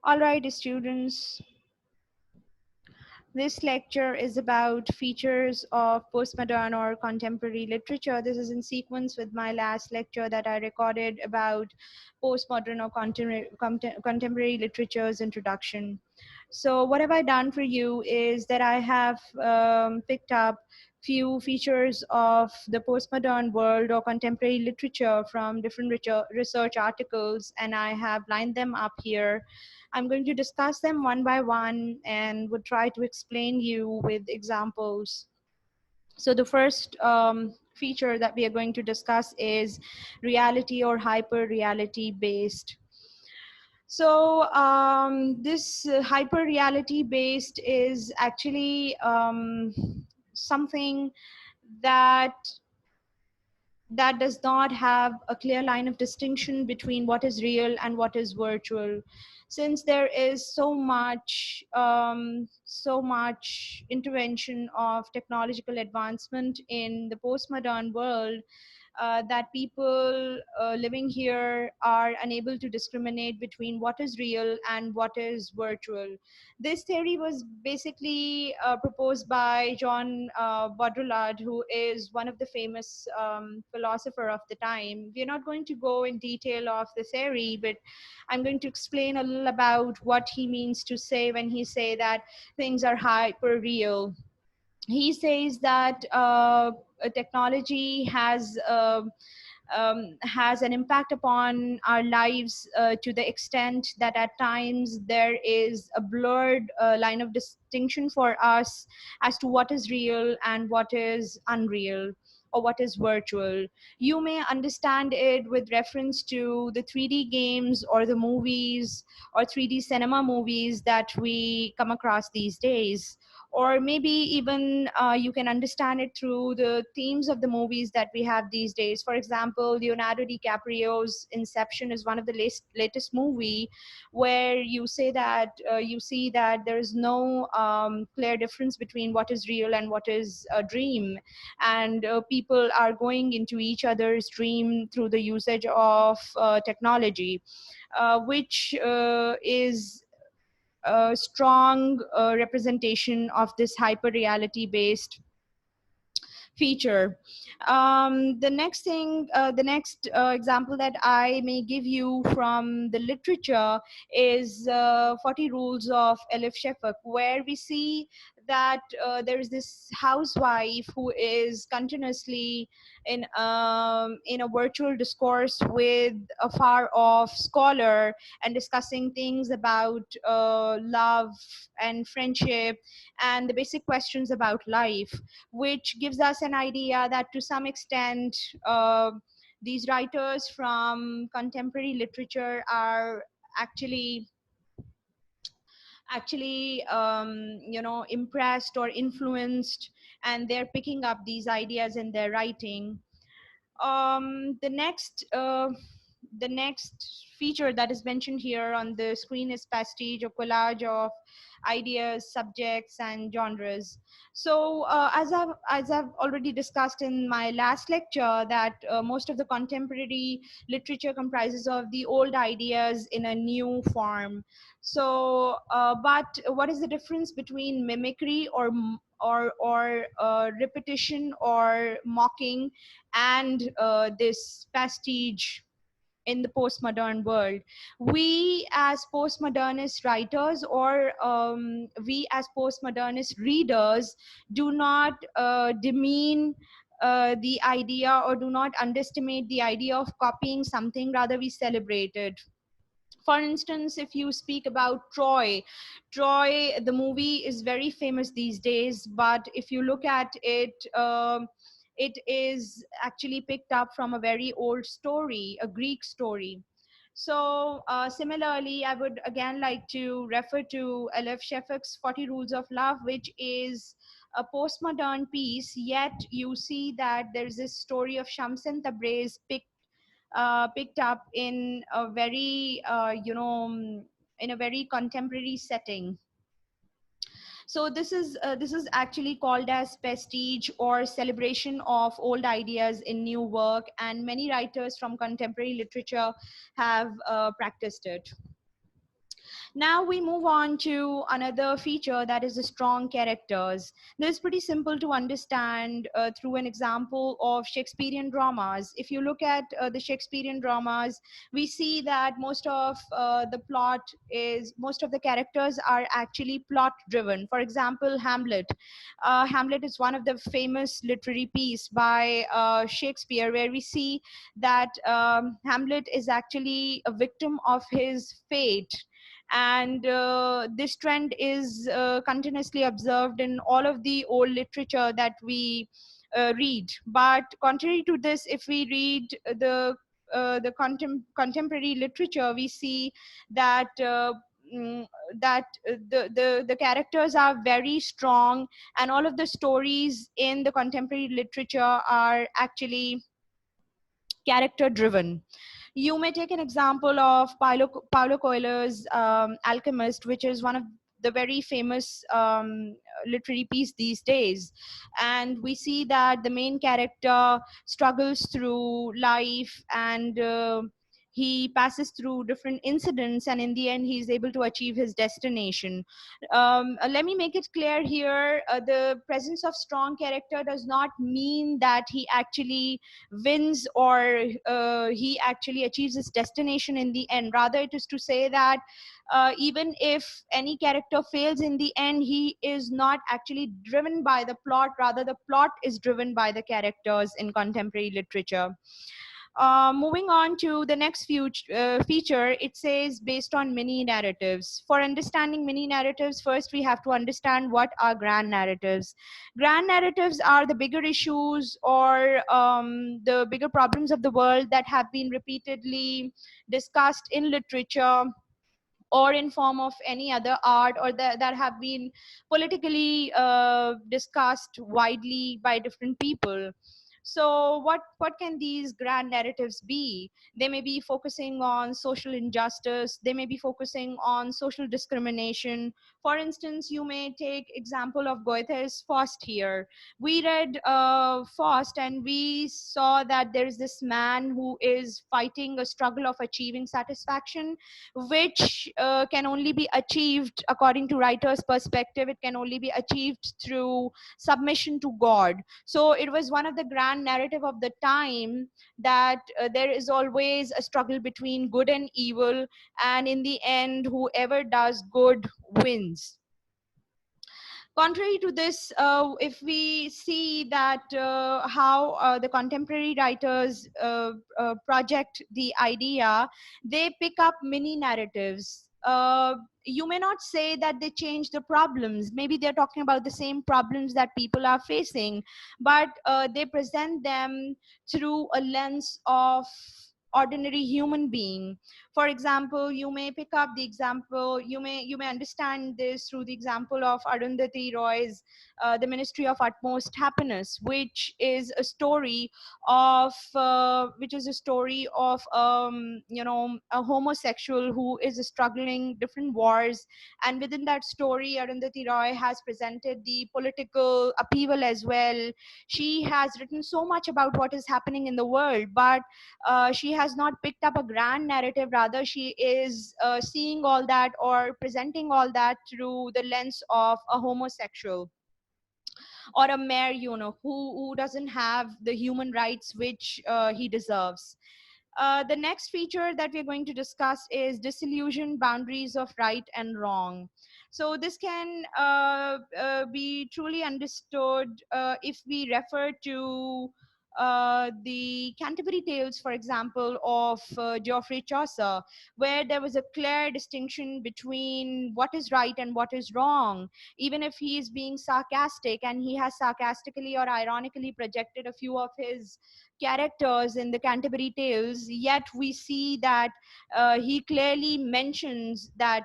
All right, students, this lecture is about features of postmodern or contemporary literature. This is in sequence with my last lecture that I recorded about postmodern or contemporary literature's introduction. So what have I done for you is that I have picked up few features of the postmodern world or contemporary literature from different research articles, and I have lined them up here. I'm going to discuss them one by one and would try to explain you with examples. So the first feature that we are going to discuss is reality or hyper reality based. So this hyper reality based is actually something that does not have a clear line of distinction between what is real and what is virtual. Since there is so much intervention of technological advancement in the postmodern world, that people living here are unable to discriminate between what is real and what is virtual. This theory was basically proposed by John Baudrillard, who is one of the famous philosopher of the time. We're not going to go in detail of the theory, but I'm going to explain a little about what he means to say when he say that things are hyper real. He says that technology has an impact upon our lives to the extent that at times there is a blurred line of distinction for us as to what is real and what is unreal or what is virtual. You may understand it with reference to the 3D games or the movies or 3D cinema movies that we come across these days, or maybe even you can understand it through the themes of the movies that we have these days. For example, Leonardo DiCaprio's Inception is one of the latest movie where you see that there is no clear difference between what is real and what is a dream, and people are going into each other's dream through the usage of technology, which is a strong representation of this hyper reality based feature. The next example that I may give you from the literature is 40 Rules of Elif Shafak, where we see that there is this housewife who is continuously in a virtual discourse with a far off scholar and discussing things about love and friendship and the basic questions about life, which gives us an idea that to some extent these writers from contemporary literature are actually impressed or influenced, and they're picking up these ideas in their writing. The next feature that is mentioned here on the screen is pastiche or collage of ideas, subjects, and genres. So, as I've already discussed in my last lecture, that most of the contemporary literature comprises of the old ideas in a new form. So, but what is the difference between mimicry or repetition or mocking and this pastiche in the postmodern world? We as postmodernist writers, or we as postmodernist readers, do not demean the idea or do not underestimate the idea of copying something. Rather, we celebrate it. For instance, if you speak about Troy, the movie is very famous these days, but if you look at it, it is actually picked up from a very old story, a Greek story. So similarly, I would again like to refer to Aleph Shafak's 40 Rules of Love, which is a postmodern piece, yet you see that there's this story of Shams and Tabriz picked up in a very in a very contemporary setting. So this is actually called as prestige or celebration of old ideas in new work, and many writers from contemporary literature have practiced it. Now we move on to another feature, that is the strong characters. This is pretty simple to understand through an example of Shakespearean dramas. If you look at the Shakespearean dramas, we see that most of the characters are actually plot driven. For example, Hamlet. Hamlet is one of the famous literary piece by Shakespeare, where we see that Hamlet is actually a victim of his fate, and this trend is continuously observed in all of the old literature that we read. But contrary to this, if we read the contemporary literature, we see that mm, the characters are very strong, and all of the stories in the contemporary literature are actually character driven. You may take an example of Paulo Coelho's Alchemist, which is one of the very famous literary piece these days. And we see that the main character struggles through life, and he passes through different incidents, and in the end he is able to achieve his destination. Let me make it clear here, the presence of strong character does not mean that he actually wins, or he actually achieves his destination in the end. Rather, it is to say that even if any character fails in the end, he is not actually driven by the plot. Rather, the plot is driven by the characters in contemporary literature. Moving on to the next feature, it says based on mini narratives. For understanding mini narratives, first we have to understand what are grand narratives. Grand narratives are the bigger issues, or the bigger problems of the world that have been repeatedly discussed in literature, or in form of any other art, or that have been politically discussed widely by different people. So what can these grand narratives be? They may be focusing on social injustice, they may be focusing on social discrimination. For instance, you may take example of Goethe's Faust here. We read Faust, and we saw that there is this man who is fighting a struggle of achieving satisfaction, which can only be achieved, according to writer's perspective, it can only be achieved through submission to God. So it was one of the grand narrative of the time, that there is always a struggle between good and evil, and in the end whoever does good wins. Contrary to this, if we see that how the contemporary writers project the idea, they pick up mini narratives. You may not say that they change the problems. Maybe they're talking about the same problems that people are facing, but they present them through a lens of ordinary human being. For example, you may pick up the example, you may understand this through the example of Arundhati Roy's The Ministry of Utmost Happiness, which is a story of a homosexual who is struggling different wars. And within that story, Arundhati Roy has presented the political upheaval as well. She has written so much about what is happening in the world, but she has not picked up a grand narrative. Rather, she is seeing all that, or presenting all that through the lens of a homosexual, or a mayor, who doesn't have the human rights which he deserves. The next feature that we're going to discuss is disillusion boundaries of right and wrong. So this can be truly understood if we refer to the Canterbury Tales, for example, of Geoffrey Chaucer, where there was a clear distinction between what is right and what is wrong. Even if he is being sarcastic, and he has sarcastically or ironically projected a few of his characters in the Canterbury Tales, yet we see that he clearly mentions that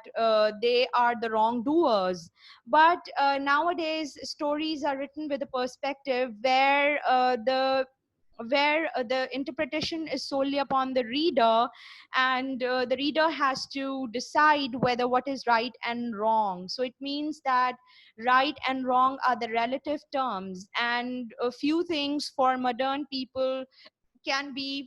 they are the wrongdoers. But nowadays, stories are written with a perspective where the interpretation is solely upon the reader, and the reader has to decide whether what is right and wrong. So it means that right and wrong are the relative terms, and a few things for modern people can be